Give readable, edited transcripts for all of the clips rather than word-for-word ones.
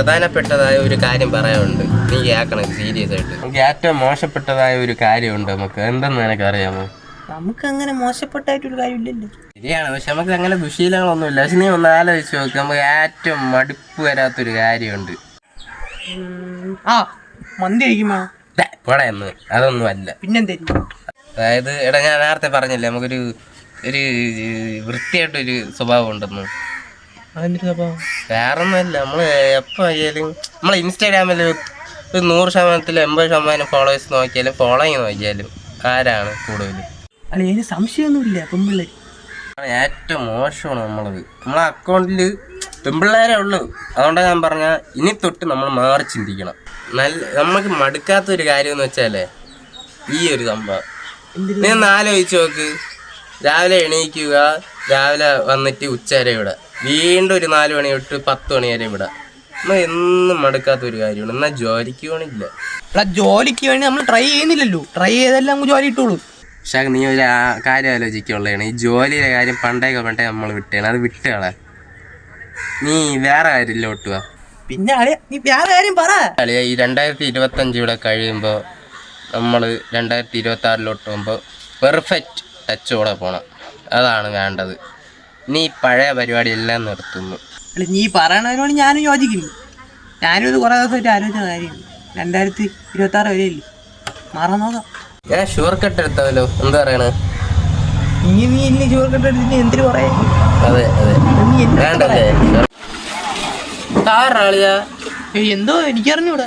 പ്രധാനപ്പെട്ടതായ ഒരു കാര്യം പറയാനുണ്ട്. നീ കേൾക്കണം സീരിയസ് ആയിട്ട്. നമുക്ക് ഏറ്റവും മോശപ്പെട്ടതായ ഒരു കാര്യമുണ്ട്. നമുക്ക് എന്തെന്ന് നിനക്ക് അറിയാമോ? നമുക്ക് അങ്ങനെ മോശപ്പെട്ടായിട്ടൊരു കാര്യമില്ലല്ലോ. ശരിയാണ്, പക്ഷെ നമുക്ക് അങ്ങനെ ദുശീലങ്ങളൊന്നുമില്ല. പക്ഷെ നീ ഒന്ന് ആലോചിച്ച് നോക്ക്, നമുക്ക് ഏറ്റവും മടുപ്പ് വരാത്തൊരു കാര്യമുണ്ട്. മന്തി കഴിക്കുമ്പോ പോടെന്ന് അതൊന്നും അല്ല. പിന്നെന്തായിരിക്കും? അതായത് എടാ, ഞാൻ നേരത്തെ പറഞ്ഞില്ലേ നമുക്കൊരു ഒരു വൃത്തിയായിട്ടൊരു സ്വഭാവം ഉണ്ടെന്ന്. വേറൊന്നുമല്ല, നമ്മൾ എപ്പോൾ ആയാലും നമ്മളെ ഇൻസ്റ്റാഗ്രാമിൽ ഒരു 100% 80% ഫോളോവേഴ്സ് നോക്കിയാലും ഫോളോയിങ് നോക്കിയാലും ആരാണ് കൂടുതൽ? അല്ല, അതിന് സംശയമൊന്നുമില്ല. പെൺപിള്ളേർ ഏറ്റവും മോശമാണ് നമ്മളത്. നമ്മളെ അക്കൗണ്ടിൽ പെൺപിള്ളേരേ ഉള്ളൂ. അതുകൊണ്ടാണ് ഞാൻ പറഞ്ഞ ഇനി തൊട്ട് നമ്മൾ മാറി ചിന്തിക്കണം. നമുക്ക് മടുക്കാത്തൊരു കാര്യം എന്ന് വെച്ചാലേ ഈ ഒരു സംഭവം. നീ ഒന്ന് ആലോചിച്ച് നോക്ക്. രാവിലെ എണീക്കുക, രാവിലെ വന്നിട്ട് ഉച്ചവരെ ഇവിടെ, വീണ്ടും ഒരു 4 മണി തൊട്ട് 10 മണി വരെ ഇവിടെ. നമ്മൾ എന്നും മടുക്കാത്തൊരു കാര്യമാണ്. എന്നാൽ ജോലിക്ക് പോകണില്ല. ജോലിക്ക് വേണ്ടി നമ്മൾ ട്രൈ ചെയ്യുന്നില്ലല്ലോ. ട്രൈ ചെയ്തെല്ലാം നമുക്ക് ജോലി ഇട്ടോളൂ. പക്ഷെ നീ ഒരു കാര്യം ആലോചിക്കുള്ളതാണ്, ഈ ജോലിയുടെ കാര്യം പണ്ടേ നമ്മൾ വിട്ടേണ്. അത് വിട്ടുകളെ. നീ വേറെ കാര്യമില്ല ഒട്ടുക. പിന്നെ നീ വേറെ കാര്യം പറ. ഈ 2025 ഇവിടെ കഴിയുമ്പോൾ നമ്മൾ 2026 പോകുമ്പോൾ പെർഫെക്റ്റ് ടച്ചോടെ പോകണം. അതാണ് വേണ്ടത്. നീ പഴയ പരിപാടി എല്ലാം നിർത്തുന്നു. അല്ല, നീ പറയണതിനോട് ഞാനും യോജിക്കുന്നു. ഞാനും ഇത് കുറേ ദിവസമായിട്ട് ആലോചിച്ച കാര്യമാണ്. 2026 വരെയല്ലേ, മാറാൻ നോക്കാം. ഞാൻ ഷുവർ കട്ട് എടുത്താലോ? എന്താ പറയണേ? നീ ഇനി ഷുവർ കട്ട് എടുത്തിട്ട് എന്തിനു പറയാ? അതെ വേണ്ടല്ലേ? ആളിയാ എന്തോ എനിക്കറിഞ്ഞൂടാ.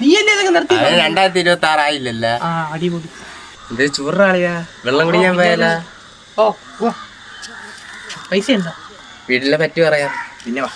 നീയല്ലേ ഇതൊക്കെ നിർത്തി? 2026 ആയില്ലല്ലോ. അടിപൊളി. ഇത് ചൂറാളിയാ. വെള്ളം കുടിക്കാൻ പോയാലാ? പൈസ ഉണ്ടോ? വീട്ടിലെ പറ്റി പറയാം. പിന്നെ വാ.